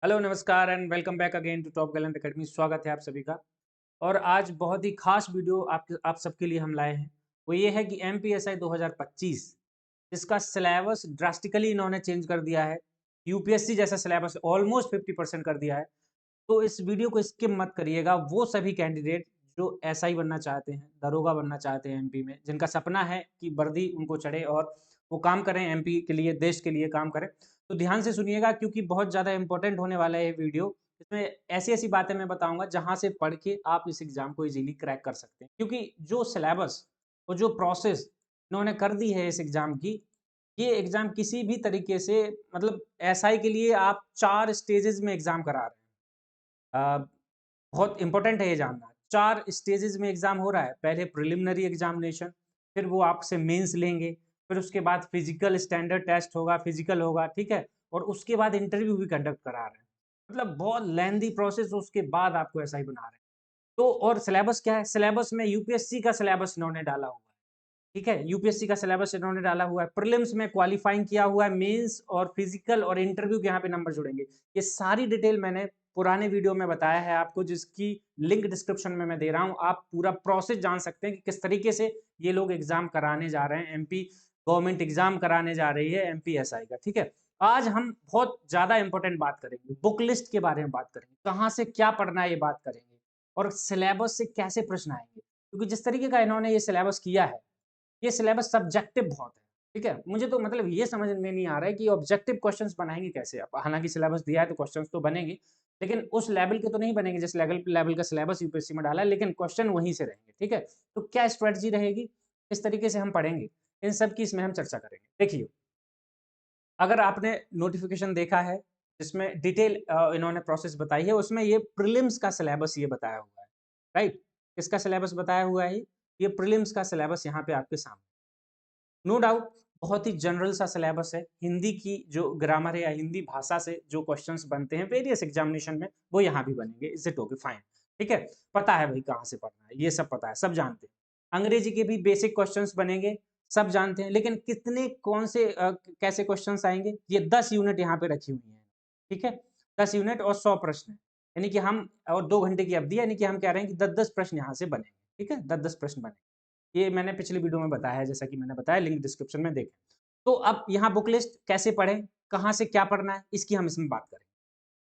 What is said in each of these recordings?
Hello नमस्कार and welcome back again to Top Gallant Academy. स्वागत है आप सभी का। और आज बहुत ही खास वीडियो आप सबके लिए हम लाए हैं। वो ये है कि एमपीएसआई 2025 इसका सिलेबस ड्रास्टिकली इन्होंने चेंज कर दिया है। यूपीएससी जैसा सिलेबस ऑलमोस्ट 50% कर दिया है। तो इस वीडियो को स्किप मत करिएगा। वो सभी कैंडिडेट जो एसआई बनना चाहते हैं, दरोगा बनना चाहते हैं एमपी में, जिनका सपना है कि वर्दी उनको चढ़े और वो काम करें एमपी के लिए, देश के लिए काम करें, तो ध्यान से सुनिएगा क्योंकि बहुत ज़्यादा इंपॉर्टेंट होने वाला है ये वीडियो। इसमें ऐसी-ऐसी बातें मैं बताऊँगा जहाँ से पढ़ के आप इस एग्ज़ाम को ईज़िली क्रैक कर सकते हैं। क्योंकि जो सिलेबस और जो प्रोसेस इन्होंने कर दी है इस एग्ज़ाम की, ये एग्ज़ाम किसी भी तरीके से मतलब एसआई के लिए आप 4 स्टेजेज़ में एग्ज़ाम करा रहे हैं। बहुत इम्पोर्टेंट है ये जानना। 4 स्टेजेज़ में एग्ज़ाम हो रहा है। पहले प्रिलिमिनरी एग्ज़ामिनेशन, फिर वो आपसे मेंस लेंगे, फिर उसके बाद फिज़िकल स्टैंडर्ड टेस्ट होगा, फिज़िकल होगा, ठीक है? और उसके बाद इंटरव्यू भी कंडक्ट करा रहे हैं। मतलब बहुत लेंथी प्रोसेस, उसके बाद आपको एसआई बना रहे हैं। तो और सिलेबस क्या है? सिलेबस में यूपीएससी का सिलेबस इन्होंने डाला हुआ है। ठीक है? यूपीएससी का सिलेबस इन्होंने डाला हुआ है। प्रीलिम्स में क्वालीफाइंग किया हुआ है, मेंस और फिजिकल और इंटरव्यू के यहाँ पे नंबर जुड़ेंगे। ये सारी डिटेल मैंने पुराने वीडियो में बताया है आपको, जिसकी लिंक डिस्क्रिप्शन में मैं दे रहा हूँ। आप पूरा प्रोसेस जान सकते हैं कि किस तरीके से ये लोग एग्ज़ाम कराने जा रहे हैं। एमपी गवर्नमेंट एग्ज़ाम कराने जा रही है एमपीएसआई का, ठीक है? आज हम बहुत ज़्यादा इम्पोर्टेंट बात करेंगे, बुक लिस्ट के बारे में बात करेंगे, कहाँ से क्या पढ़ना है ये बात करेंगे और सिलेबस से कैसे प्रश्न आएँगे। क्योंकि जिस तरीके का इन्होंने ये सिलेबस किया है, ये सिलेबस सब्जेक्टिव बहुत है, ठीक है? मुझे तो मतलब ये समझ में नहीं आ रहा है कि ऑब्जेक्टिव क्वेश्चंस बनाएँगे कैसे आप? हालाँकि सिलेबस दिया है तो क्वेश्चंस तो बनेंगे, लेकिन उस लेवल के तो नहीं बनेंगे जिस लेवल लेवल का सिलेबस यूपीएससी में डाला है, लेकिन क्वेश्चन वहीं से रहेंगे, ठीक है? तो क्या स्ट्रैटेजी रहेगी? किस तरीके से हम पढ़ेंगे? इन सब की इसमें हम चर्चा करेंगे। देखिए, अगर आपने नोटिफ़िकेशन देखा है, जिसमें डिटेल इन्होंने प्रोसेस बताई है, उसमें ये प्रीलिम्स का सिलेबस ये बताया हुआ है, राइट? किसका सिलेबस बताया हुआ है ये? ये प्रीलिम्स का सिलेबस यहाँ पे आपके सामने। नो डाउट बहुत ही जनरल सा सिलेबस है। हिंदी की जो ग्रामर है या हिंदी भाषा से जो क्वेश्चंस बनते हैं वेरियस एग्जामिनेशन में, वो यहाँ भी बनेंगे। Is it okay? फाइन, ठीक है? पता है भाई कहाँ से पढ़ना है, ये सब पता है, सब जानते हैं। अंग्रेजी के भी बेसिक क्वेश्चंस बनेंगे, सब जानते हैं, लेकिन कितने कौन से कैसे क्वेश्चंस आएँगे, ये 10 यूनिट यहाँ पे रखी हुई हैं, ठीक है? 10 यूनिट और 100 प्रश्न हैं। यानी कि हम और 2 घंटे की अवधि है, यानी कि हम कह रहे हैं कि 10-10 प्रश्न यहाँ से बनेंगे, ठीक है? 10-10 प्रश्न बनेंगे। ये मैंने पिछली वीडियो में बताया है, जैसा कि मैंने बताया, लिंक डिस्क्रिप्शन में देखें। तो अब यहाँ बुक लिस्ट कैसे पढ़ें, कहाँ से क्या पढ़ना है, इसकी हम इसमें बात करें।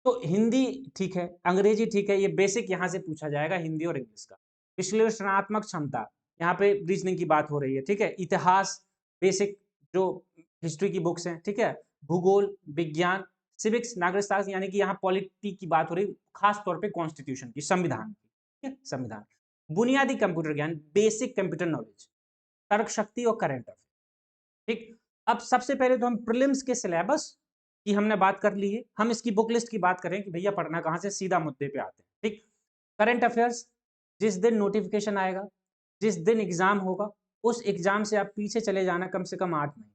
तो हिंदी ठीक है, अंग्रेजी ठीक है, ये बेसिक यहाँ से पूछा जाएगा हिंदी और इंग्लिश का। विश्लेषणात्मक क्षमता, यहाँ पे रीज़निंग की बात हो रही है, ठीक है? इतिहास, बेसिक जो हिस्ट्री की बुक्स हैं, ठीक है? भूगोल, विज्ञान, सिविक्स, नागरिक शास्त्र, यानी कि यहाँ पॉलिटी की बात हो रही है, खास तौर पे कॉन्स्टिट्यूशन की, संविधान की, ठीक है? संविधान। बुनियादी कंप्यूटर ज्ञान, बेसिक कंप्यूटर नॉलेज, तर्क शक्ति और करंट अफेयर, ठीक? अब सबसे पहले तो हम प्रीलिम्स के सिलेबस की हमने बात कर ली है। हम इसकी बुक लिस्ट की बात करें कि भैया पढ़ना कहाँ से, सीधा मुद्दे पे आते हैं, ठीक? करंट अफेयर्स, जिस दिन नोटिफ़िकेशन आएगा, जिस दिन एग्ज़ाम होगा, उस एग्ज़ाम से आप पीछे चले जाना कम से कम 8 महीने,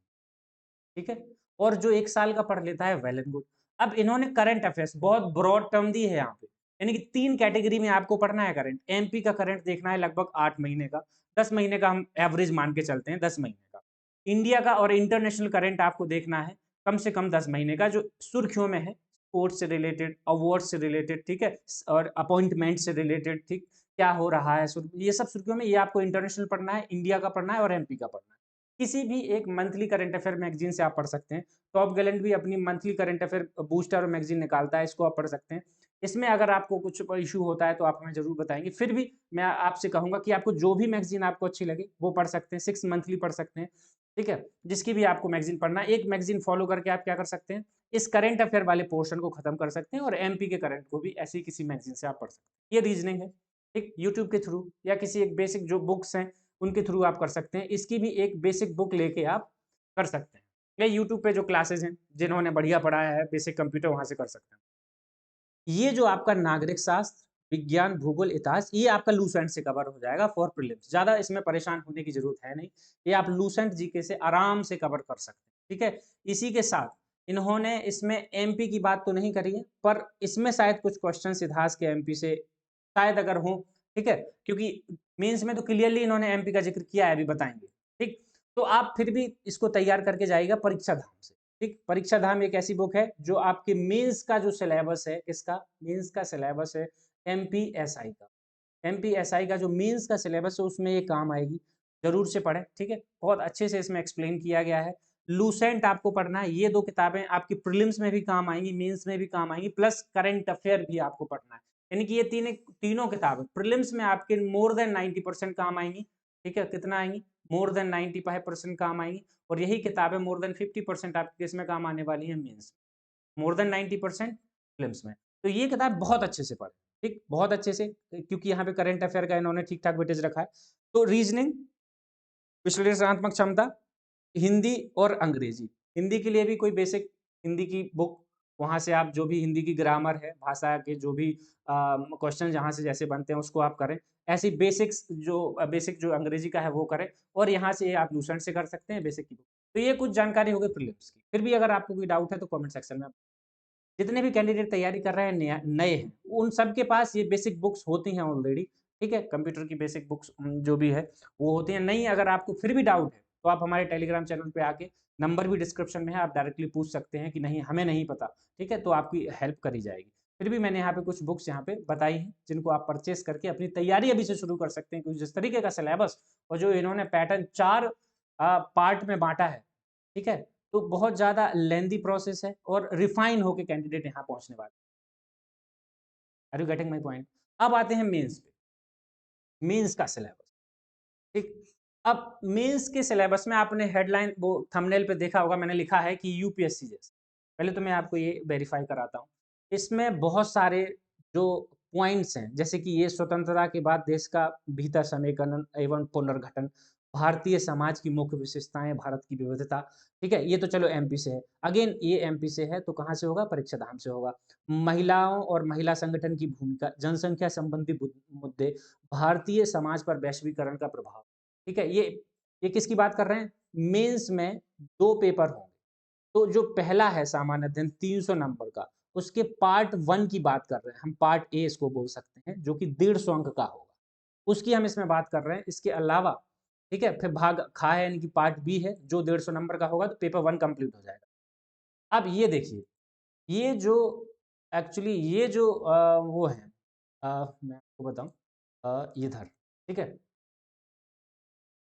ठीक है? और जो 1 साल का पढ़ लेता है वेल एंड गुड। अब इन्होंने करंट अफेयर्स बहुत ब्रॉड टर्म दी है यहाँ पे, यानी कि 3 कैटेगरी में आपको पढ़ना है करंट। एमपी का करंट देखना है लगभग 8 महीने का, 10 महीने का हम एवरेज मान के चलते हैं, 10 महीने का। इंडिया का और इंटरनेशनल करंट आपको देखना है कम से कम 10 महीने का, जो सुर्खियों में है, स्पोर्ट्स से रिलेटेड, अवार्ड्स से रिलेटेड, ठीक है? और अपॉइंटमेंट से रिलेटेड, ठीक? क्या हो रहा है ये सब सुर्खियों में, ये आपको इंटरनेशनल पढ़ना है, इंडिया का पढ़ना है और एमपी का पढ़ना है। किसी भी एक मंथली करंट अफेयर मैगज़ीन से आप पढ़ सकते हैं। टॉप गैलेंट भी अपनी monthly current affair booster magazine निकालता है, इसको आप पढ़ सकते हैं। इसमें अगर आपको कुछ इश्यू होता है तो आप हमें ज़रूर बताएँगे। फिर भी मैं आपसे कहूँगा कि आपको जो भी मैगज़ीन आपको अच्छी लगे, वो पढ़ सकते हैं। 6 मंथली पढ़ सकते हैं, ठीक है? जिसकी भी आपको मैगज़ीन पढ़ना है, एक मैगज़ीन फ़ॉलो करके आप क्या कर सकते हैं, इस करंट अफेयर वाले पोर्शन को खत्म कर सकते हैं और एमपी के करंट को भी ऐसी किसी मैगज़ीन से आप पढ़ सकते हैं। ये रीज़निंग है, ठीक? यूट्यूब के थ्रू या किसी एक बेसिक जो बुक्स हैं, उनके थ्रू आप कर सकते हैं। इसकी भी एक बेसिक बुक लेके आप कर सकते हैं। या यूट्यूब पे जो क्लासेज़ हैं, जिन्होंने बढ़िया पढ़ाया है बेसिक कंप्यूटर, वहाँ से कर सकते हैं। ये जो आपका नागरिक शास्त्र, विज्ञान, भूगोल, इतिहास, ये आपका लूसेंट से कवर हो जाएगा फॉर प्रीलिम्स। ज़्यादा इसमें परेशान होने की ज़रूरत है नहीं। ये आप लूसेंट जीके से आराम से कवर कर सकते हैं, ठीक है? इसी के साथ इन्होंने इसमें एमपी की बात तो नहीं करी है, पर इसमें शायद कुछ क्वेश्चन्स इतिहास के एमपी से शायद अगर हों, ठीक है? क्योंकि मेंस में तो क्लियरली इन्होंने एमपी का ज़िक्र किया है, अभी बताएँगे, ठीक? तो आप फिर भी इसको तैयार करके जाइएगा परीक्षा धाम से। ठीक, परीक्षा धाम एक ऐसी बुक है जो आपके मेंस का जो सिलेबस है, किसका मेंस का सिलेबस है, एमपीएसआई का। एमपीएसआई का जो मेंस का सिलेबस है उसमें ये काम आएगी, जरूर से पढ़ें। ठीक है, बहुत अच्छे से इसमें एक्सप्लेन किया गया है। लूसेंट आपको पढ़ना है, ये दो किताबें आपकी प्रीलिम्स में भी काम आएंगी, मेंस में भी काम आएंगी, प्लस करंट अफेयर भी आपको पढ़ना है। यानी कि ये तीनों किताबें प्रीलिम्स में आपके मोर देन 90% काम आएंगी। ठीक है, कितना आएंगी, मोर देन 95% काम आएंगी। और यही किताबें मोर देन 50% आपके किसमें काम आने वाली है, मेंस, मोर देन 90% फिल्म्स में। तो ये किताब बहुत अच्छे से पढ़े, ठीक, बहुत अच्छे से, क्योंकि यहाँ पे करंट अफेयर का इन्होंने ठीक ठाक वेटेज रखा है। तो रीजनिंग, विश्लेषणात्मक क्षमता, हिंदी और अंग्रेजी। हिंदी के लिए भी कोई बेसिक हिंदी की बुक, वहां से आप जो भी हिंदी की ग्रामर है, भाषा के जो भी क्वेश्चन जहाँ से जैसे बनते हैं उसको आप करें। ऐसी बेसिक जो अंग्रेजी का है वो करें। और यहाँ से आप लूसेंट से कर सकते हैं बेसिक की बुक। तो ये कुछ जानकारी हो गई प्रीलिम्स की। फिर भी अगर आपको कोई डाउट है तो कमेंट सेक्शन में, जितने भी कैंडिडेट तैयारी कर रहे हैं नए हैं, उन सबके पास ये बेसिक बुक्स होती हैं ऑलरेडी। ठीक है, कंप्यूटर की बेसिक बुक्स जो भी है वो होती हैं। नहीं, अगर आपको फिर भी डाउट है तो आप हमारे टेलीग्राम चैनल पे आके, नंबर भी डिस्क्रिप्शन में है, आप डायरेक्टली पूछ सकते हैं कि नहीं हमें नहीं पता। ठीक है, तो आपकी हेल्प करी जाएगी। फिर भी मैंने यहाँ पे कुछ बुक्स यहाँ पे बताई हैं जिनको आप परचेस करके अपनी तैयारी अभी से शुरू कर सकते हैं, क्योंकि जिस तरीके का सिलेबस और जो इन्होंने पैटर्न 4 पार्ट में बांटा है, ठीक है, तो बहुत ज़्यादा लेंदी प्रोसेस है और रिफाइन होके कैंडिडेट यहाँ पहुँचने वाले। Are you getting my point? अब आते हैं मेंस पे, मेंस का सिलेबस। ठीक, अब मेंस के सिलेबस में आपने हेडलाइन वो थंबनेल पे देखा होगा, मैंने लिखा है कि यूपीएससी जैसे। पहले तो मैं आपको ये वेरीफाई कराता हूँ। इसमें बहुत सारे जो पॉइंट्स हैं, जैसे कि ये स्वतंत्रता के बाद देश का भीतर समेकन एवं पुनर्गठन, भारतीय समाज की मुख्य विशेषताएं, भारत की विविधता। ठीक है, ये तो चलो एमपी से है। अगेन ये एमपी से है तो कहाँ से होगा, परीक्षा धाम से होगा। महिलाओं और महिला संगठन की भूमिका, जनसंख्या संबंधी मुद्दे, भारतीय समाज पर वैश्वीकरण का प्रभाव। ठीक है, ये किसकी बात कर रहे हैं, मेंस में 2 पेपर होंगे। तो जो पहला है सामान्य अध्ययन 300 नंबर का, उसके पार्ट 1 की बात कर रहे हैं हम, पार्ट ए इसको बोल सकते हैं, जो कि 150 अंक का होगा, उसकी हम इसमें बात कर रहे हैं। इसके अलावा ठीक है, फिर भाग खा है यानी कि पार्ट बी है जो 150 नंबर का होगा, तो पेपर 1 कंप्लीट हो जाएगा। अब ये देखिए, ये जो एक्चुअली ये जो वो है, मैं आपको बताऊं, इधर, ठीक है,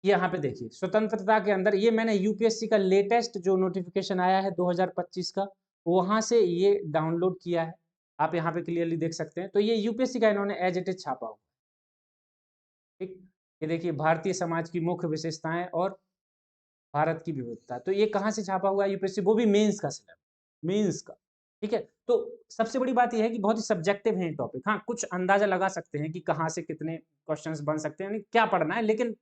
यहाँ पे देखिए स्वतंत्रता के अंदर, ये मैंने यूपीएससी का लेटेस्ट जो नोटिफिकेशन आया है 2025 का, वहां से ये डाउनलोड किया है। आप यहाँ पे क्लियरली देख सकते हैं। तो ये यूपीएससी का इन्होंने एज इट इज छापा हुआ। ठीक, ये देखिए भारतीय समाज की मुख्य विशेषताएं और भारत की विविधता। तो ये कहाँ से छापा हुआ है, यूपीएससी, वो भी मेंस का सिलेबस, मेंस का। ठीक है, तो सबसे बड़ी बात यह है कि बहुत ही सब्जेक्टिव है टॉपिक। हाँ, कुछ अंदाजा लगा सकते हैं कि कहाँ से कितने क्वेश्चंस बन सकते हैं, यानी क्या पढ़ना है, लेकिन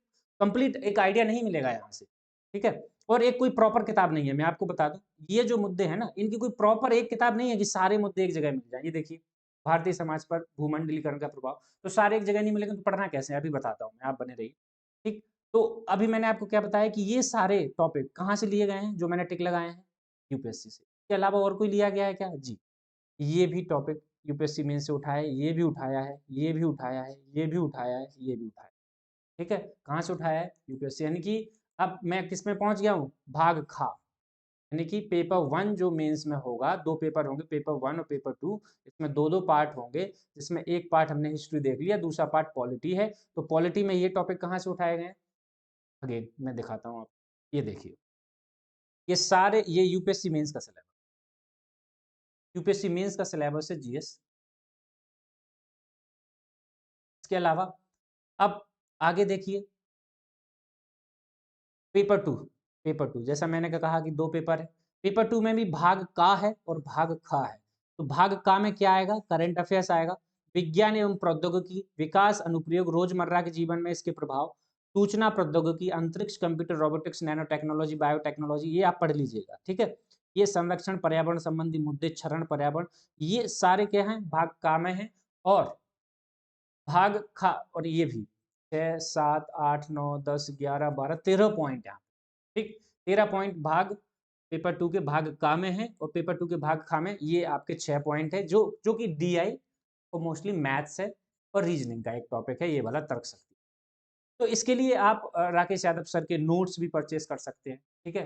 कंप्लीट एक आइडिया नहीं मिलेगा यहाँ से। ठीक है, और एक कोई प्रॉपर किताब नहीं है, मैं आपको बता दूं, ये जो मुद्दे हैं ना, इनकी कोई प्रॉपर एक किताब नहीं है कि सारे मुद्दे एक जगह मिल जाए। ये देखिए, भारतीय समाज पर भूमंडलीकरण का प्रभाव, तो सारे एक जगह नहीं मिलेगा तो पढ़ना कैसे है, अभी बताता हूँ मैं, आप बने रहिए। ठीक, तो अभी मैंने आपको क्या बताया कि ये सारे टॉपिक कहाँ से लिए गए हैं, जो मैंने टिक लगाए हैं, यूपीएससी से। इसके अलावा और कोई लिया गया है क्या? जी, ये भी टॉपिक यूपीएससी मेन से उठाया है, ये भी उठाया है, ये भी उठाया है, ये भी उठाया है, ये भी उठाया है। ठीक है, कहाँ से उठाया है? यूपीएससी। यानी कि अब मैं किस में पहुंच गया हूँ, भाग खा। यानी कि पेपर 1 जो मेंस में होगा, 2 पेपर होंगे, पेपर 1 और पेपर 2, इसमें 2-2 पार्ट होंगे, जिसमें एक पार्ट हमने हिस्ट्री देख लिया, दूसरा पार्ट पॉलिटी है। तो पॉलिटी में ये टॉपिक कहाँ से उठाए गए हैं, अगेन मैं दिखाता हूँ आपको। ये देखिए, ये सारे ये यूपीएससी मेंस का सिलेबस, यूपीएससी मेंस का सिलेबस है जीएस। इसके अलावा अब आगे देखिए, पेपर 2, पेपर 2 जैसा मैंने कहा कि 2 पेपर है। पेपर 2 में भी भाग का है और भाग खा है। तो भाग का में क्या आएगा, करंट अफेयर्स आएगा, विज्ञान एवं प्रौद्योगिकी, विकास अनुप्रयोग, रोजमर्रा के जीवन में इसके प्रभाव, सूचना प्रौद्योगिकी, अंतरिक्ष, computer, robotics, nano technology, biotechnology, ये आप पढ़ लीजिएगा। ठीक है, ये संरक्षण, पर्यावरण संबंधी मुद्दे, क्षरण, पर्यावरण, ये सारे क्या हैं, भाग का में है। और भाग खा, और ये भी 6, 7, 8, 9, 10, 11, 12, 13 पॉइंट यहाँ। ठीक, 13 पॉइंट भाग पेपर 2 के भाग का में है, और पेपर 2 के भाग खा में ये आपके 6 पॉइंट है, जो जो कि डीआई और मोस्टली मैथ्स है और रीजनिंग का एक टॉपिक है, ये वाला तर्क शक्ति। तो इसके लिए आप राकेश यादव सर के नोट्स भी परचेज कर सकते हैं। ठीक है,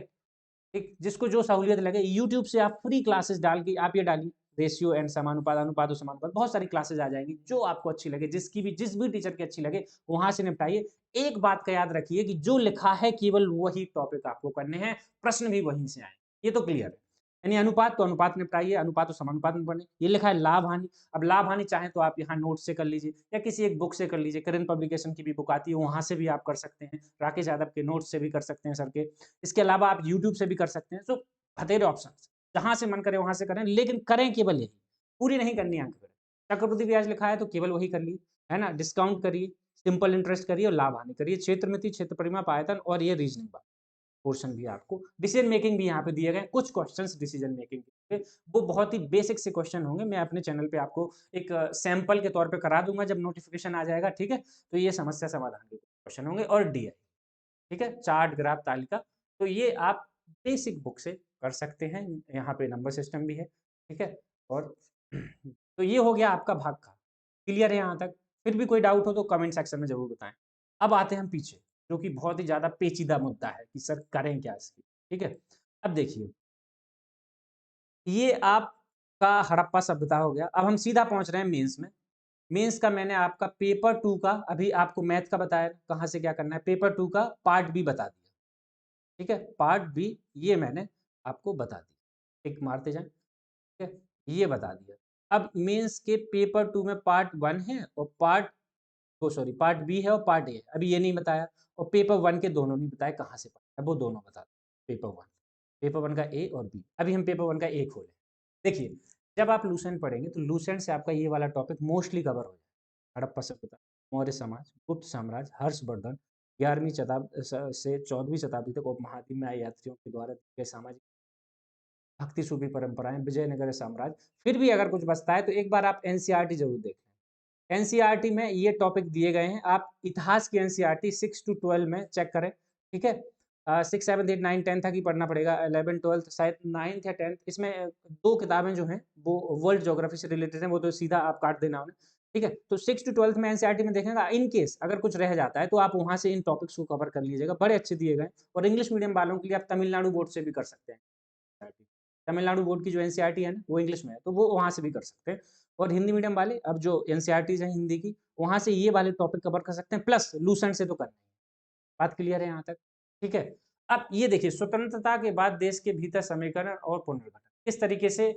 ठीक, जिसको जो सहूलियत लगे यूट्यूब से आप फ्री क्लासेस डाल के आप ये डालिए रेशियो एंड समानुपात, अनुपात और समानुपात, बहुत सारी क्लासेस आ जाएंगी जो आपको अच्छी लगे, जिस भी टीचर की अच्छी लगे वहां से निपटाइए। एक बात का याद रखिए कि जो लिखा है केवल वही टॉपिक आपको करने हैं, प्रश्न भी वहीं से आए, ये तो क्लियर है। यानी अनुपात तो अनुपात निपटाइए, अनुपात तो समानुपात में पढ़े। ये लिखा है लाभ हानि, अब लाभ हानि चाहे तो आप यहाँ नोट से कर लीजिए या किसी एक बुक से कर लीजिए, करेंट पब्लिकेशन की भी बुक आती है वहां से भी आप कर सकते हैं, राकेश यादव के नोट से भी कर सकते हैं सर के। इसके अलावा आप यूट्यूब से भी कर सकते हैं। सो बथेरे ऑप्शन, जहां से मन करे वहां से करें, लेकिन करें केवल यही, पूरी नहीं करनी अंक गणित। चक्रवृद्धि ब्याज लिखा है तो केवल वही कर ली, है ना, डिस्काउंट करिए, सिंपल इंटरेस्ट करिए और लाभ हानि करिए, क्षेत्र मिति, क्षेत्र परिमाप, आयतन और ये रीजनिंग बात पोर्शन भी आपको, डिसीजन मेकिंग भी यहाँ पे दिए गए कुछ क्वेश्चंस डिसीजन मेकिंग के, वो बहुत ही बेसिक से क्वेश्चन होंगे। मैं अपने चैनल पे आपको एक सैंपल के तौर पे करा दूंगा जब नोटिफिकेशन आ जाएगा, ठीक है। तो ये समस्या समाधान के क्वेश्चन होंगे और डीआई, ठीक है, चार्ट ग्राफ तालिका, तो ये आप बेसिक बुक से कर सकते हैं। यहाँ पे नंबर सिस्टम भी है, ठीक है। और तो ये हो गया आपका भाग का, क्लियर है यहाँ तक। फिर भी कोई डाउट हो तो कमेंट सेक्शन में जरूर बताएं। अब आते हैं हम पीछे, जो कि बहुत ही ज्यादा पेचीदा मुद्दा है कि सर करें क्या इसकी, ठीक है। अब देखिए, ये आपका हड़प्पा सभ्यता हो गया। अब हम सीधा पहुंच रहे हैं मेंस में। मेंस का मैंने आपका पेपर 2 का, अभी आपको मैथ का बताया कहाँ से क्या करना है, पेपर 2 का पार्ट बी बता दिया, ठीक है। पार्ट बी ये मैंने आपको बता दिया, टिक मारते जाएं, ठीक है, ये बता दिया। अब मेंस के पेपर 2 में पार्ट 1 है और पार्ट बी है और पार्ट ए है, अभी ये नहीं बताया। और पेपर 1 के दोनों नहीं बताए कहाँ से पढ़ा है, वो दोनों बता दें। पेपर 1 का ए और बी, अभी हम पेपर 1 का ए खोलें। देखिए, जब आप लूसेंट पढ़ेंगे तो लूसेंट से आपका ये वाला टॉपिक मोस्टली कवर हो जाए। हड़प्पा सभ्यता, मौर्य समाज, गुप्त साम्राज्य, हर्षवर्धन, 11वीं शताब्दी से 14वीं शताब्दी तक उपमहाद्वीप में आए यात्रियों के द्वारा के सामाजिक भक्ति सूफी परंपराएं, विजयनगर साम्राज्य। फिर भी अगर कुछ बचता है तो एक बार आप एनसीईआरटी जरूर देख लें। एनसीईआरटी में ये टॉपिक दिए गए हैं, आप इतिहास की एनसीईआरटी 6 to 12 में चेक करें, ठीक है। 6, 7, 8, 9, 10 तक ही पढ़ना पड़ेगा, 11, 12 शायद 9th या 10th, इसमें दो किताबें जो हैं वो वर्ल्ड ज्योग्राफी से रिलेटेड हैं, वो तो सीधा आप काट देना उन्हें, ठीक है। तो 6 to 12 में एनसीईआरटी में देखेगा, इन केस अगर कुछ रह जाता है तो आप वहां से इन टॉपिक्स को कवर कर लीजिएगा, बड़े अच्छे दिए गए। और इंग्लिश मीडियम वालों के लिए आप तमिलनाडु बोर्ड से भी कर सकते हैं। तमिलनाडु बोर्ड की जो एनसीईआरटी है ना वो इंग्लिश में है, तो वो वहां से भी कर सकते हैं। और हिंदी मीडियम वाले अब जो एनसीईआरटीज हैं हिंदी की, वहां से ये वाले टॉपिक कवर कर सकते हैं, प्लस लूसेंट से तो करना है। बात क्लियर है यहाँ तक, ठीक है। अब ये देखिए, स्वतंत्रता के बाद देश के भीतर समीकरण और पुनर्गठन किस तरीके से,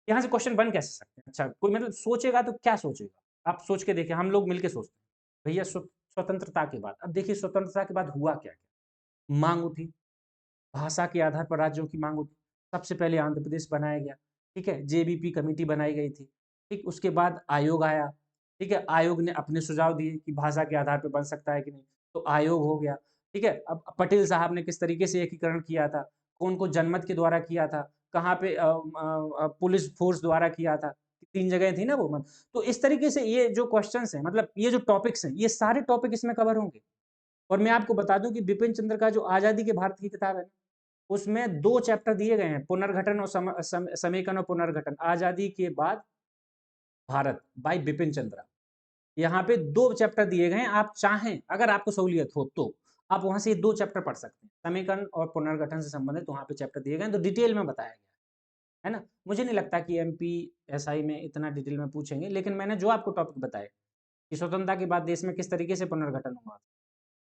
यहाँ से क्वेश्चन बन कैसे सकते हैं। अच्छा, कोई मतलब सोचेगा तो क्या सोचेगा, आप सोच के देखिए, हम लोग मिलकर सोचते हैं भैया स्वतंत्रता के बाद। अब देखिए स्वतंत्रता के बाद हुआ क्या क्या, मांग उठी, भाषा के आधार पर राज्यों की मांग उठी। सबसे पहले आंध्र प्रदेश बनाया गया, ठीक है, जेबीपी कमेटी बनाई गई थी, ठीक। उसके बाद आयोग आया, ठीक है, आयोग ने अपने सुझाव दिए कि भाषा के आधार पर बन सकता है कि नहीं, तो आयोग हो गया, ठीक है। अब पटेल साहब ने किस तरीके से एकीकरण किया था, कौन को जनमत के द्वारा किया था, कहाँ पे पुलिस फोर्स द्वारा किया था, 3 जगह थी ना वो मत। तो इस तरीके से ये जो क्वेश्चन है, मतलब ये जो टॉपिक्स हैं, ये सारे टॉपिक इसमें कवर होंगे। और मैं आपको बता दूं कि बिपिन चंद्र का जो आजादी के भारत की किताब है, उसमें 2 चैप्टर दिए गए हैं, पुनर्गठन और समेकन और पुनर्गठन, आजादी के बाद भारत बाय बिपिन चंद्रा। यहाँ पे 2 चैप्टर दिए गए हैं, आप चाहें अगर आपको सहूलियत हो तो आप वहां से 2 चैप्टर पढ़ सकते हैं, समेकन और पुनर्गठन से संबंधित वहां पे चैप्टर दिए गए हैं, तो डिटेल में बताया गया है ना। मुझे नहीं लगता कि एमपीएसआई में इतना डिटेल में पूछेंगे, लेकिन मैंने जो आपको टॉपिक बताए कि स्वतंत्रता के बाद देश में किस तरीके से पुनर्गठन हुआ,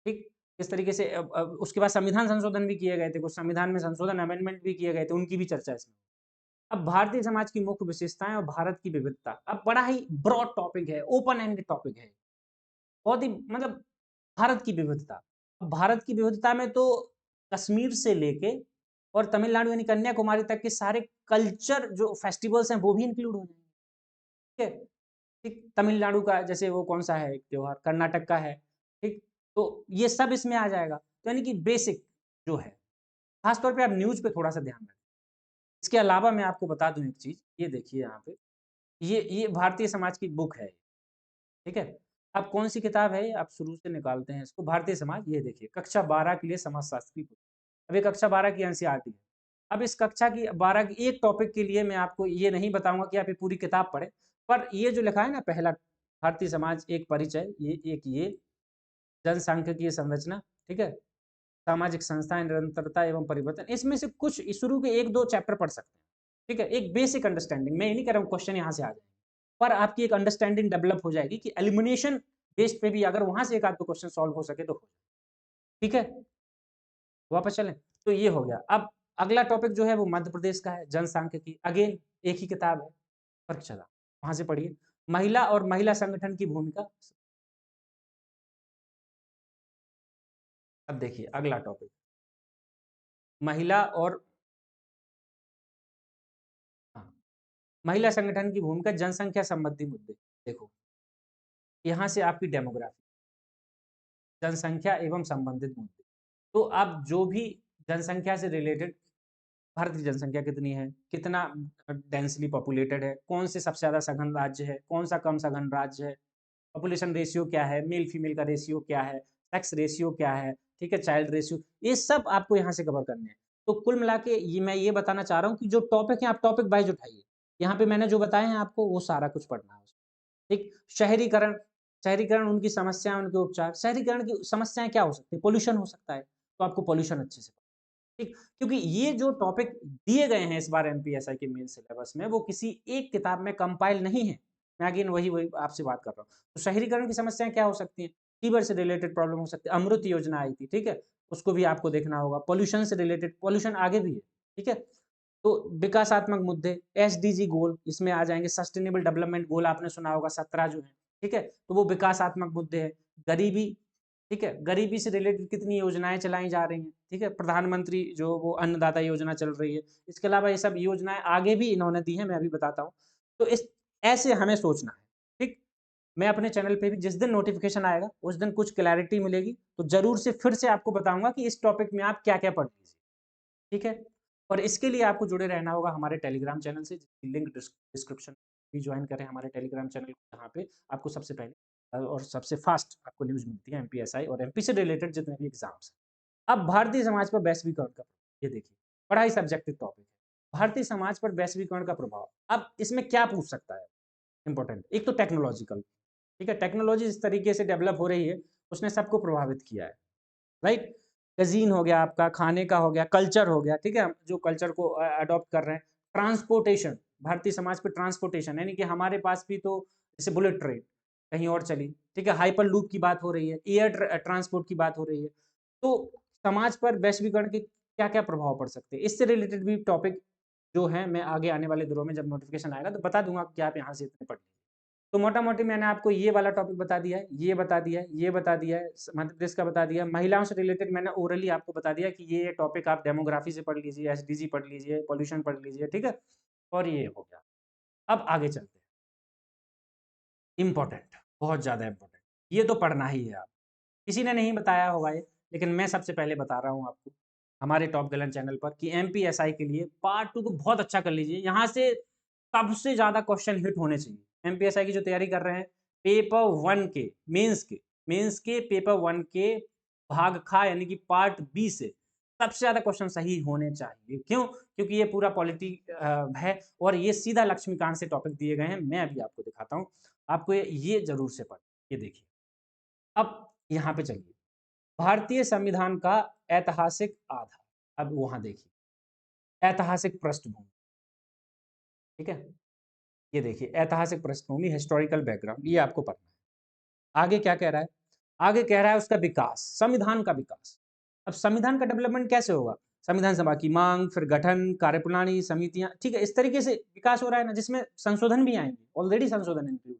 ठीक, किस तरीके से उसके बाद संविधान संशोधन भी किए गए थे, कुछ संविधान में संशोधन अमेंडमेंट भी किए गए थे, उनकी भी चर्चा इसमें। अब भारतीय समाज की मुख्य विशेषताएं और भारत की विविधता, अब बड़ा ही ब्रॉड टॉपिक है, ओपन एंडेड टॉपिक है, बहुत ही मतलब भारत की विविधता। अब भारत की विविधता में तो कश्मीर से लेके और तमिलनाडु यानी कन्याकुमारी तक के सारे कल्चर जो फेस्टिवल्स हैं वो भी इंक्लूड हो जाएंगे, ठीक है। ठीक, तमिलनाडु का जैसे वो कौन सा है एक त्योहार, कर्नाटक का है, ठीक। तो ये सब इसमें आ जाएगा, तो यानी कि बेसिक जो है, खासतौर पे आप न्यूज पे थोड़ा सा ध्यान रखें। इसके अलावा मैं आपको बता दूं एक चीज, ये देखिए यहाँ पे, ये भारतीय समाज की बुक है, ठीक है। अब कौन सी किताब है, आप शुरू से निकालते हैं इसको, भारतीय समाज, ये देखिए कक्षा 12 के लिए समाजशास्त्र की पुस्तक। अब ये कक्षा 12 की एनसीईआरटी है। अब इस कक्षा की 12 की एक टॉपिक के लिए मैं आपको ये नहीं बताऊंगा कि आप ये पूरी किताब पढ़े, पर ये जो लिखा है ना, पहला भारतीय समाज एक परिचय, ये जनसांख्यिकीय संरचना, ठीक है, सामाजिक संस्थाएं, निरंतरता एवं परिवर्तन, इसमें से कुछ शुरू के 1-2 चैप्टर पढ़ सकते हैं, ठीक है? एक बेसिक अंडरस्टैंडिंग, मैं ये नहीं कह रहा हूँ क्वेश्चन यहाँ से आ जाए, पर आपकी एक अंडरस्टैंडिंग डेवलप हो जाएगी कि एलिमिनेशन बेस्ड पे भी अगर वहाँ से 1 आध 2 क्वेश्चन सॉल्व हो सके तो, ठीक है? वापस चलें? तो ये हो गया। अब अगला टॉपिक जो है वो मध्य प्रदेश का है, जनसांख्यिकी। अगेन एक ही किताब है, फर्क चला, वहाँ से पढ़िए। महिला और महिला संगठन की भूमिका। अब देखिए अगला टॉपिक, महिला और हाँ, महिला संगठन की भूमिका, जनसंख्या संबंधी मुद्दे। देखो, यहाँ से आपकी डेमोग्राफी, जनसंख्या एवं संबंधित मुद्दे। तो आप जो भी जनसंख्या से रिलेटेड, भारत की जनसंख्या कितनी है, कितना डेंसली पॉपुलेटेड है, कौन से सबसे ज़्यादा सघन राज्य है, कौन सा कम सघन राज्य है, पॉपुलेशन रेशियो क्या है, मेल फीमेल का रेशियो क्या है, सेक्स रेशियो क्या है, ठीक है, चाइल्ड रेशियो, ये सब आपको यहाँ से कवर करने हैं। तो कुल मिला के ये मैं ये बताना चाह रहा हूँ कि जो टॉपिक है आप टॉपिक वाइज उठाइए। यहाँ पे मैंने जो बताए हैं आपको वो सारा कुछ पढ़ना है। ठीक, शहरीकरण, शहरीकरण उनकी समस्याएं, उनके उपचार। शहरीकरण की समस्याएं क्या हो सकती है? पोल्यूशन हो सकता है, तो आपको पोल्यूशन अच्छे से, ठीक, क्योंकि ये जो टॉपिक दिए गए हैं इस बार एमपीएसआई के मेन सिलेबस में वो किसी एक किताब में कंपाइल नहीं है। मैं अगेन वही वही आपसे बात कर रहा हूँ। तो शहरीकरण की समस्याएं क्या हो सकती हैं? फीवर से रिलेटेड प्रॉब्लम हो सकती है, अमृत योजना आई थी, ठीक है, उसको भी आपको देखना होगा। पॉल्यूशन से रिलेटेड, पॉल्यूशन आगे भी है, ठीक है। तो विकासात्मक मुद्दे, एसडीजी गोल इसमें आ जाएंगे। सस्टेनेबल डेवलपमेंट गोल आपने सुना होगा 17 जो है, ठीक है, तो वो विकासात्मक मुद्दे हैं। गरीबी, ठीक है, गरीबी से रिलेटेड कितनी योजनाएं चलाई जा रही हैं, ठीक है, प्रधानमंत्री जो वो अन्नदाता योजना चल रही है। इसके अलावा ये सब योजनाएं आगे भी इन्होंने दी हैं, मैं अभी बताता हूँ। तो इस ऐसे हमें सोचना है, ठीक। मैं अपने चैनल पे भी जिस दिन नोटिफिकेशन आएगा उस दिन कुछ क्लैरिटी मिलेगी तो जरूर से फिर से आपको बताऊंगा कि इस टॉपिक में आप क्या क्या पढ़ लीजिए, ठीक है। और इसके लिए आपको जुड़े रहना होगा हमारे टेलीग्राम चैनल से, जिसकी लिंक डिस्क्रिप्शन भी ज्वाइन करें हमारे टेलीग्राम चैनल, जहाँ पे आपको सबसे पहले और सबसे फास्ट आपको न्यूज़ मिलती है एमपीएसआई और एमपी से रिलेटेड जितने भी एग्जाम्स हैं। अब भारतीय समाज पर वैश्वीकरण का, ये देखिए बड़ा ही सब्जेक्टिव टॉपिक है, भारतीय समाज पर वैश्वीकरण का प्रभाव। अब इसमें क्या पूछ सकता है इंपॉर्टेंट, एक तो टेक्नोलॉजिकल, ठीक है, टेक्नोलॉजी इस तरीके से डेवलप हो रही है उसने सबको प्रभावित किया है, राइट। कज़ीन हो गया आपका, खाने का हो गया, कल्चर हो गया, ठीक है, जो कल्चर को अडॉप्ट कर रहे हैं। ट्रांसपोर्टेशन, भारतीय समाज पे ट्रांसपोर्टेशन, यानी कि हमारे पास भी तो जैसे बुलेट ट्रेन कहीं और चली, ठीक है, हाइपर लूप की बात हो रही है, एयर ट्रांसपोर्ट की बात हो रही है। तो समाज पर वैश्वीकरण के क्या क्या प्रभाव पड़ सकते हैं, इससे रिलेटेड भी टॉपिक जो है मैं आगे आने वाले दिनों में जब नोटिफिकेशन आएगा तो बता दूंगा कि आप यहाँ से इतने पढ़। तो मोटा-मोटी मैंने आपको ये वाला टॉपिक बता दिया है, ये बता दिया है, ये बता दिया है, मध्य प्रदेश का बता दिया, महिलाओं से रिलेटेड मैंने ओरली आपको बता दिया कि ये टॉपिक आप डेमोग्राफी से पढ़ लीजिए, एसडीजी पढ़ लीजिए, पॉल्यूशन पढ़ लीजिए, ठीक है? और ये हो गया। अब आगे चलते हैं। इम्पोर्टेंट, बहुत ज़्यादा इम्पोर्टेंट, ये तो पढ़ना ही है आप। किसी ने नहीं बताया होगा ये, लेकिन मैं सबसे पहले बता रहा हूँ आपको, हमारे टॉप गैलेंट चैनल पर कि एमपीएसआई के लिए पार्ट 2 को बहुत अच्छा कर लीजिए। यहाँ से सबसे ज़्यादा क्वेश्चन हिट होने चाहिए। एमपीएसआई की जो तैयारी कर रहे हैं, पेपर 1 के, मेंस के पेपर 1 के भाग खा यानी कि पार्ट बी से सबसे ज़्यादा क्वेश्चन सही होने चाहिए। क्यों? क्योंकि ये पूरा पॉलिटी है और ये सीधा लक्ष्मीकांत से टॉपिक दिए गए हैं। मैं अभी आपको दिखाता हूँ। आपको ये ज़रूर से पढ़ें। ये देखिए। अब यहाँ पे चलिए। भारतीय संविधान का ऐतिहासिक आधार। अब वहाँ देखिए, ऐतिहासिक पृष्ठभूमि, ठीक है? ये देखिए ऐतिहासिक पृष्ठभूमि, हिस्टोरिकल बैकग्राउंड, ये आपको पढ़ना है। आगे क्या कह रहा है? आगे कह रहा है उसका विकास, संविधान का विकास। अब संविधान का डेवलपमेंट कैसे होगा? संविधान सभा की मांग, फिर गठन, कार्यप्रणाली, समितियाँ, ठीक है, इस तरीके से विकास हो रहा है ना, जिसमें संशोधन भी आएँगे, ऑलरेडी संशोधन इंक्लूड,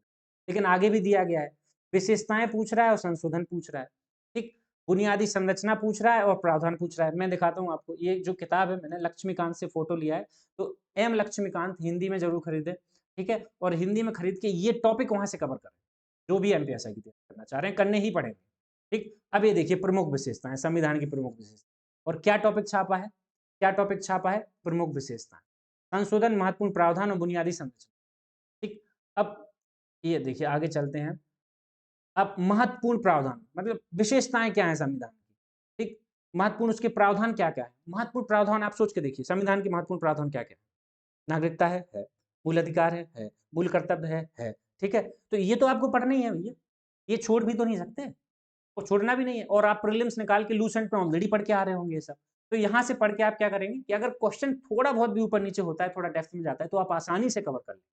लेकिन आगे भी दिया गया है। विशेषताएँ पूछ रहा है और संशोधन पूछ रहा है, ठीक? बुनियादी संरचना पूछ रहा है और प्रावधान पूछ रहा है। मैं दिखाता हूँ आपको, ये जो किताब है मैंने लक्ष्मीकांत से फ़ोटो लिया है, तो एम लक्ष्मीकांत हिंदी में ज़रूर खरीदें, ठीक है? और हिंदी में खरीद के ये टॉपिक वहाँ से कवर करें, जो भी एमपीएसआई की तैयारी करना चाह रहे हैं, करने ही पड़ेंगे, ठीक? अब ये देखिए प्रमुख विशेषताएँ, संविधान की प्रमुख विशेषताएँ और क्या टॉपिक छापा है? क्या टॉपिक छापा है? प्रमुख विशेषताएँ, संशोधन, महत्वपूर्ण प्रावधान और बुनियादी संरचना, ठीक? अब ये देखिए आगे चलते हैं। अब महत्वपूर्ण प्रावधान मतलब विशेषताएँ क्या हैं संविधान की, ठीक? महत्वपूर्ण उसके प्रावधान क्या-क्या हैं? महत्वपूर्ण प्रावधान आप सोच के देखिए, संविधान के महत्वपूर्ण प्रावधान क्या-क्या हैं? नागरिकता है, मूल अधिकार है, मूल कर्तव्य है, ठीक है? तो ये तो आपको पढ़ना ही है भैया, ये छोड़ भी तो नहीं सकते। वो छोड़ना भी नहीं है, और आप प्रीलिम्स निकाल के लूसेंट में ऑलरेडी पढ़ के आ रहे होंगे ये सब। तो यहाँ से पढ़ के आप क्या करेंगे कि अगर क्वेश्चन थोड़ा बहुत भी ऊपर नीचे होता है, थोड़ा डेप्थ में जाता है, तो आप आसानी से कवर कर लेंगे।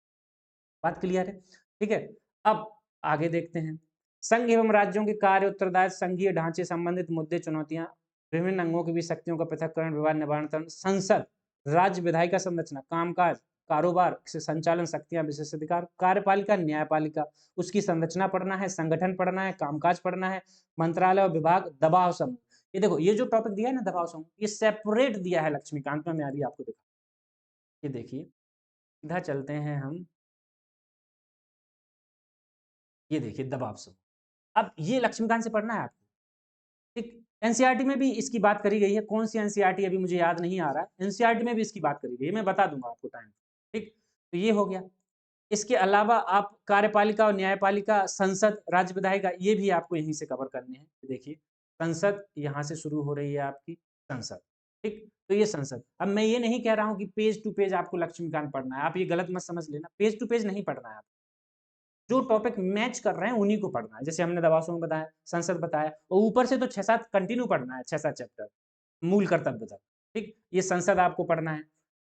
बात क्लियर है? ठीक है। अब आगे देखते हैं। संघ एवं राज्यों के कार्य, उत्तरदायित्व, संघीय ढांचे संबंधित मुद्दे, चुनौतियां, विभिन्न अंगों के बीच शक्तियों का पृथक्करण, विवाद निवारण, संसद, राज्य विधायिका संरचना, कामकाज, कारोबार से संचालन, शक्तियां, विशेषाधिकार, कार्यपालिका, न्यायपालिका, उसकी संरचना पढ़ना है, संगठन पढ़ना है, कामकाज पढ़ना है, मंत्रालय और विभाग, दबाव समूह। ये देखो, ये जो टॉपिक दिया है ना दबाव समूह, ये सेपरेट दिया है लक्ष्मीकांत में, मैं अभी आपको दिखा। ये देखिए, इधर चलते हैं हम, ये देखिए दबाव समूह। अब ये लक्ष्मीकांत से पढ़ना है आपको। ठीक, एनसीईआरटी में भी इसकी बात करी गई है। कौन सी एनसीईआरटी अभी मुझे याद नहीं आ रहा है। एनसीईआरटी में भी इसकी बात करी गई है, मैं बता दूंगा आपको टाइम। ठीक, तो ये हो गया। इसके अलावा आप कार्यपालिका और न्यायपालिका, संसद, राज्य विधायिका, ये भी आपको यहीं से कवर करने हैं। देखिए, संसद यहाँ से शुरू हो रही है आपकी संसद। ठीक, तो ये संसद। अब मैं ये नहीं कह रहा हूँ कि पेज टू पेज आपको लक्ष्मीकांत पढ़ना है, आप ये गलत मत समझ लेना। पेज टू पेज नहीं पढ़ना है, आप जो टॉपिक मैच कर रहे हैं उन्हीं को पढ़ना है। जैसे हमने दबाव समूह बताया, संसद बताया, और ऊपर से तो 6-7 कंटिन्यू पढ़ना है, 6-7 चैप्टर मूल कर्तव्य तक। ठीक, ये संसद आपको पढ़ना है।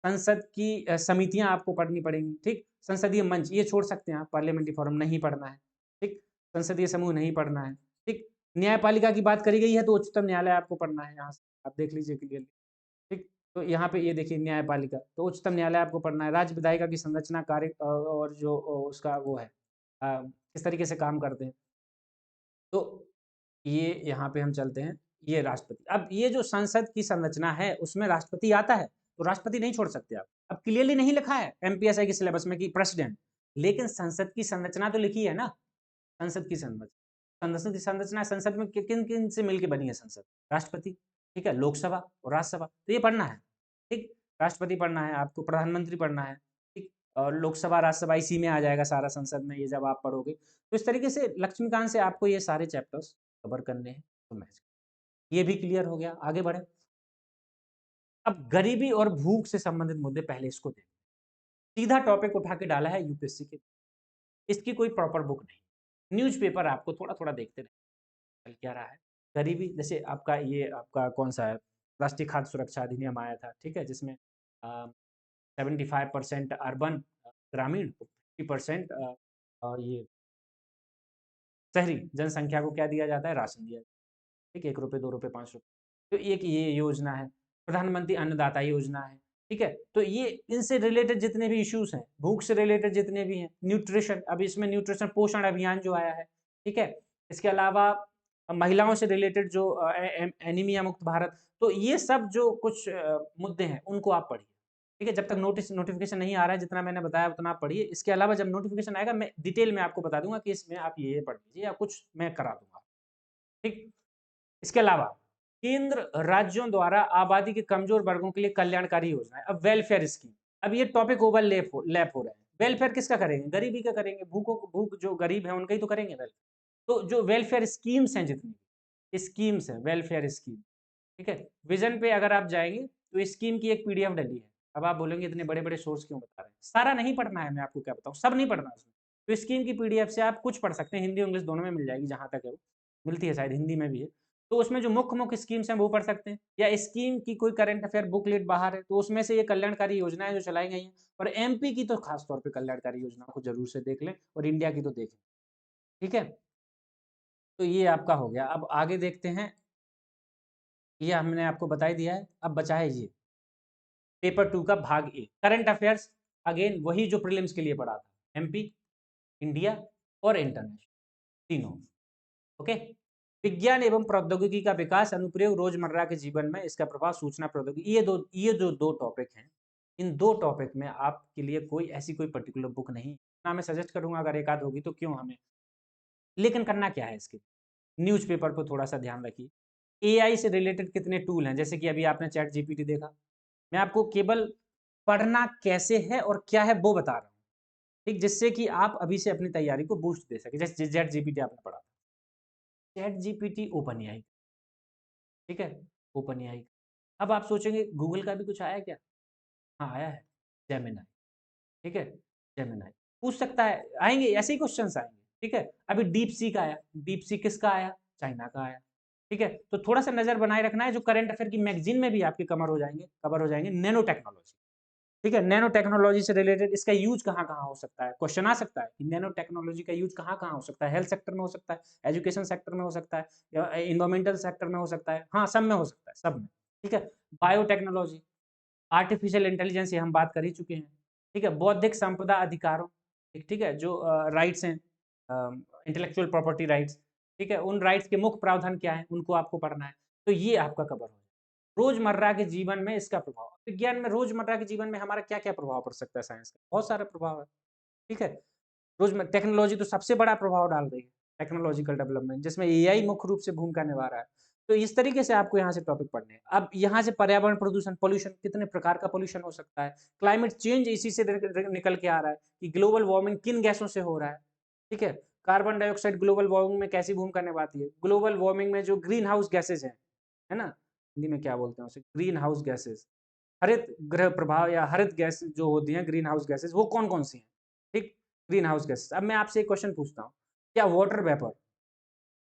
संसद की समितियां आपको पढ़नी पड़ेंगी। ठीक, संसदीय मंच ये छोड़ सकते हैं आप, पार्लियामेंट्री फोरम नहीं पढ़ना है। ठीक, संसदीय समूह नहीं पढ़ना है। ठीक, न्यायपालिका की बात करी गई है तो उच्चतम न्यायालय आपको पढ़ना है, यहाँ से आप देख लीजिए क्लियरली। ठीक, तो यहाँ पे ये देखिए न्यायपालिका, तो उच्चतम न्यायालय आपको पढ़ना है। राज्य विधायिका की संरचना, कार्य और जो उसका वो है, किस तरीके से काम करते हैं। तो ये यहाँ पे हम चलते हैं, ये राष्ट्रपति। अब ये जो संसद की संरचना है उसमें राष्ट्रपति आता है, तो राष्ट्रपति नहीं छोड़ सकते आप। अब क्लियरली नहीं लिखा है एमपीएसआई के सिलेबस में कि प्रेसिडेंट, लेकिन संसद की संरचना तो लिखी है ना। संसद की संरचना, संसद की संरचना, संसद में किन किन से मिलकर बनी है संसद? राष्ट्रपति, ठीक है, लोकसभा और राज्यसभा, तो ये पढ़ना है। ठीक, राष्ट्रपति पढ़ना है आपको, प्रधानमंत्री पढ़ना है। ठीक, और लोकसभा राज्यसभा इसी में आ जाएगा सारा, संसद में, ये जब आप पढ़ोगे। तो इस तरीके से लक्ष्मीकांत से आपको ये सारे चैप्टर्स कवर करने हैं। तो मैच, ये भी क्लियर हो गया। आगे बढ़े। अब गरीबी और भूख से संबंधित मुद्दे, पहले इसको देखें। सीधा टॉपिक उठा के डाला है यूपीएससी के, इसकी कोई प्रॉपर बुक नहीं। न्यूज़पेपर आपको थोड़ा थोड़ा देखते रहे चल क्या रहा है। गरीबी, जैसे आपका ये आपका कौन सा है, राष्ट्रीय खाद्य सुरक्षा अधिनियम आया था, ठीक है, जिसमें 75% अर्बन, ग्रामीण, 50% ये शहरी जनसंख्या को क्या दिया जाता है, राशन दिया जाता है। ठीक है, 1 रुपये, 2 रुपये, 5 रुपये। तो एक ये योजना है, प्रधानमंत्री अन्नदाता योजना है। ठीक है, तो ये इनसे रिलेटेड जितने भी इश्यूज हैं, भूख से रिलेटेड जितने भी हैं, न्यूट्रिशन, अब इसमें न्यूट्रिशन पोषण अभियान जो आया है। ठीक है, इसके अलावा महिलाओं से रिलेटेड जो एनीमिया मुक्त भारत, तो ये सब जो कुछ मुद्दे हैं उनको आप पढ़िए। ठीक है, जब तक नोटिफिकेशन नहीं आ रहा है, जितना मैंने बताया उतना आप पढ़िए। इसके अलावा जब नोटिफिकेशन आएगा, मैं डिटेल में आपको बता दूंगा कि इसमें आप ये पढ़ लीजिए, या कुछ मैं करा दूंगा। ठीक, इसके अलावा केंद्र राज्यों द्वारा आबादी के कमजोर वर्गों के लिए कल्याणकारी योजना है। अब वेलफेयर स्कीम, अब ये टॉपिक ओवरलैप हो रहे हैं। वेलफेयर किसका करेंगे? गरीबी का करेंगे, भूख जो गरीब है उनका ही तो करेंगे वेलफेयर। तो जो वेलफेयर स्कीम्स हैं, जितनी स्कीम्स हैं, वेलफेयर स्कीम, ठीक है, विजन पे अगर आप जाएंगे तो स्कीम की एक पीडीएफ डली है। अब आप बोलेंगे इतने बड़े बड़े सोर्स क्यों बता रहे हैं? सारा नहीं पढ़ना है, मैं आपको क्या बताऊं, सब नहीं पढ़ना उसमें। तो स्कीम की पीडीएफ से आप कुछ पढ़ सकते हैं, हिंदी इंग्लिश दोनों में मिल जाएगी, जहां तक है वो मिलती है, शायद हिंदी में भी है। तो उसमें जो मुख्य मुख्य स्कीम्स हैं वो पढ़ सकते हैं, या स्कीम की कोई करंट अफेयर बुकलेट बाहर है तो उसमें से ये कल्याणकारी योजनाएं जो चलाई गई हैं, और एमपी की तो खासतौर पर कल्याणकारी योजनाओं को जरूर से देख लें, और इंडिया की तो देखें। ठीक है, तो ये आपका हो गया। अब आगे देखते हैं, ये हमने आपको बता ही दिया है। अब बचा है ये पेपर 2 का भाग ए, करंट अफेयर्स। अगेन वही जो प्रीलिम्स के लिए पढ़ा था, एमपी, इंडिया और इंटरनेशनल, तीनों। ओके, विज्ञान एवं प्रौद्योगिकी का विकास, अनुप्रयोग रोजमर्रा के जीवन में, इसका प्रभाव, सूचना प्रौद्योगिकी, ये जो दो टॉपिक हैं, इन दो टॉपिक में आपके लिए कोई ऐसी कोई पर्टिकुलर बुक नहीं ना। मैं सजेस्ट करूंगा अगर एक आध होगी तो क्यों हमें, लेकिन करना क्या है इसके, न्यूज़पेपर पर थोड़ा सा ध्यान रखिए। एआई से रिलेटेड कितने टूल हैं, जैसे कि अभी आपने चैट जीपीटी देखा, मैं आपको केवल पढ़ना कैसे है और क्या है वो बता रहा हूँ। ठीक, जिससे कि आप अभी से अपनी तैयारी को बूस्ट दे सके। जैसे चैट जीपीटी आपने पढ़ा, चैट जीपीटी ओपन एआई, ठीक है, ओपन एआई। अब आप सोचेंगे गूगल का भी कुछ आया क्या? हाँ आया है, जेमिनाई। ठीक है, जेमिनाई पूछ सकता है, आएंगे ऐसे ही क्वेश्चंस आएंगे। ठीक है, अभी डीप सी का आया, डीप सी किसका आया? चाइना का आया। ठीक है, तो थोड़ा सा नजर बनाए रखना है, जो करंट अफेयर की मैगजीन में भी आपके कवर हो जाएंगे नैनो टेक्नोलॉजी। ठीक है, नैनो टेक्नोलॉजी से रिलेटेड इसका यूज कहाँ कहाँ हो सकता है, क्वेश्चन आ सकता है कि नैनो टेक्नोलॉजी का यूज कहाँ कहाँ हो सकता है, हेल्थ सेक्टर में हो सकता है, एजुकेशन सेक्टर में हो सकता है, या इन्वायरमेंटल सेक्टर में हो सकता है, हाँ सब में हो सकता है, सब में। ठीक है, बायोटेक्नोलॉजी, आर्टिफिशियल इंटेलिजेंस, ये हम बात कर ही चुके हैं। ठीक है, बौद्धिक संपदा अधिकारों, ठीक है, जो राइट्स हैं, इंटेलेक्चुअल प्रॉपर्टी राइट्स, ठीक है, उन राइट्स के मुख्य प्रावधान क्या है, उनको आपको पढ़ना है। तो ये आपका कवर हो। रोजमर्रा के जीवन में इसका प्रभाव, विज्ञान में रोजमर्रा के जीवन में हमारा क्या क्या प्रभाव पड़ सकता है, साइंस का बहुत सारा प्रभाव है। ठीक है, रोज टेक्नोलॉजी तो सबसे बड़ा प्रभाव डाल रही है, टेक्नोलॉजिकल डेवलपमेंट, जिसमें एआई मुख्य रूप से भूमिका निभा रहा है। तो इस तरीके से आपको यहाँ से टॉपिक पढ़ने हैं। अब यहाँ से पर्यावरण प्रदूषण, पोल्यूशन, कितने प्रकार का पोल्यूशन हो सकता है, क्लाइमेट चेंज इसी से निकल के आ रहा है कि ग्लोबल वार्मिंग किन गैसों से हो रहा है। ठीक है, कार्बन डाइऑक्साइड ग्लोबल वार्मिंग में कैसी भूमिका निभाती है, ग्लोबल वार्मिंग में जो ग्रीन हाउस गैसेज है ना, हिंदी में क्या बोलते हैं उसे, ग्रीन हाउस गैसेज, हरित गृह प्रभाव या हरित गैस जो होती हैं, ग्रीन हाउस गैसेज, वो कौन कौन सी हैं। ठीक, ग्रीन हाउस गैसेज। अब मैं आपसे एक क्वेश्चन पूछता हूँ, क्या वाटर वेपर,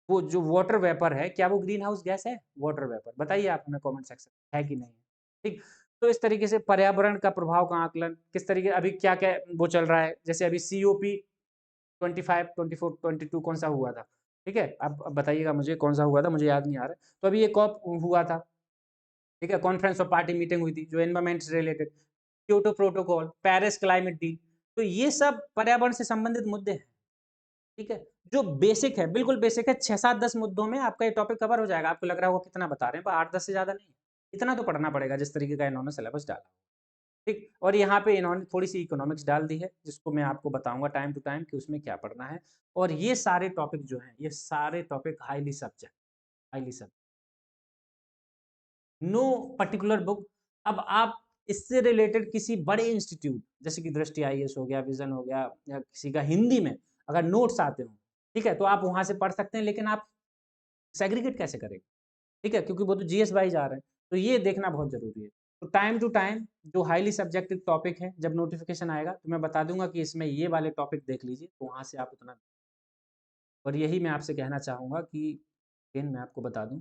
वो जो वाटर वेपर है, क्या वो ग्रीन हाउस गैस है, वाटर वेपर, बताइए आप हमें कमेंट सेक्शन है कि नहीं है। ठीक, तो इस तरीके से पर्यावरण का प्रभाव का आकलन किस तरीके, अभी क्या क्या वो चल रहा है, जैसे अभी COP 25, 24, 22 कौन सा हुआ था। ठीक है, अब बताइएगा मुझे कौन सा हुआ था, मुझे याद नहीं आ रहा। तो अभी ये कॉप हुआ था। ठीक है, कॉन्फ्रेंस ऑफ पार्टी मीटिंग हुई थी जो एनवायरमेंट से related, Kyoto protocol, Paris climate deal. तो ये सब पर्यावरण से संबंधित मुद्दे हैं। ठीक है, जो बेसिक है, बिल्कुल बेसिक है, 6-7-10 मुद्दों में आपका ये टॉपिक कवर हो जाएगा। आपको लग रहा होगा कितना बता रहे हैं, पर 8-10 से ज्यादा नहीं, इतना तो पढ़ना पड़ेगा जिस तरीके का इन्होंने सिलेबस डाला। ठीक, और यहाँ पे इन्होंने थोड़ी सी इकोनॉमिक्स डाल दी है, जिसको मैं आपको बताऊंगा टाइम टू टाइम कि उसमें क्या पढ़ना है। और ये सारे टॉपिक जो हैं, ये सारे topic highly subject, highly subject, no particular book. अब आप इससे रिलेटेड किसी बड़े इंस्टीट्यूट जैसे कि दृष्टि IAS हो गया, विजन हो गया, या किसी का हिंदी में अगर नोट्स आते हो, ठीक है, तो आप वहां से पढ़ सकते हैं, लेकिन आप सेग्रीगेट कैसे करेंगे। ठीक है, क्योंकि वो तो GS बाई जा रहे हैं, तो ये देखना बहुत जरूरी है। तो टाइम टू टाइम जो हाईली सब्जेक्टिव टॉपिक है, जब नोटिफिकेशन आएगा तो मैं बता दूंगा कि इसमें ये वाले टॉपिक देख लीजिए, तो वहां से आप उतना। और यही मैं आपसे कहना चाहूंगा कि मैं आपको बता दूं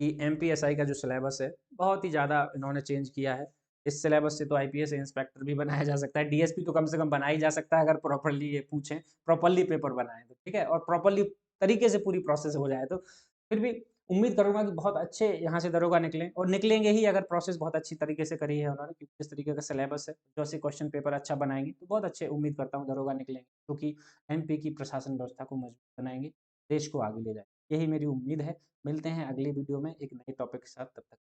कि MPSI का जो सिलेबस है, बहुत ही ज़्यादा इन्होंने चेंज किया है। इस सिलेबस से तो IPS इंस्पेक्टर भी बनाया जा सकता है, DSP तो कम से कम बना ही जा सकता है, अगर प्रॉपरली ये पूछें, प्रॉपरली पेपर बनाएं तो। ठीक है, और प्रॉपरली तरीके से पूरी प्रोसेस हो जाए तो फिर भी उम्मीद करूंगा कि बहुत अच्छे यहाँ से दरोगा निकलें, और निकलेंगे ही अगर प्रोसेस बहुत अच्छी तरीके से करी है उन्होंने, क्योंकि इस तरीके का सिलेबस है, जो ऐसे क्वेश्चन पेपर अच्छा बनाएंगे तो बहुत अच्छे, उम्मीद करता हूँ दरोगा निकलेंगे, क्योंकि MP की प्रशासन व्यवस्था को मजबूत बनाएंगे, देश को आगे ले जाएंगे, यही मेरी उम्मीद है। मिलते हैं अगली वीडियो में एक नए टॉपिक के साथ, तब तक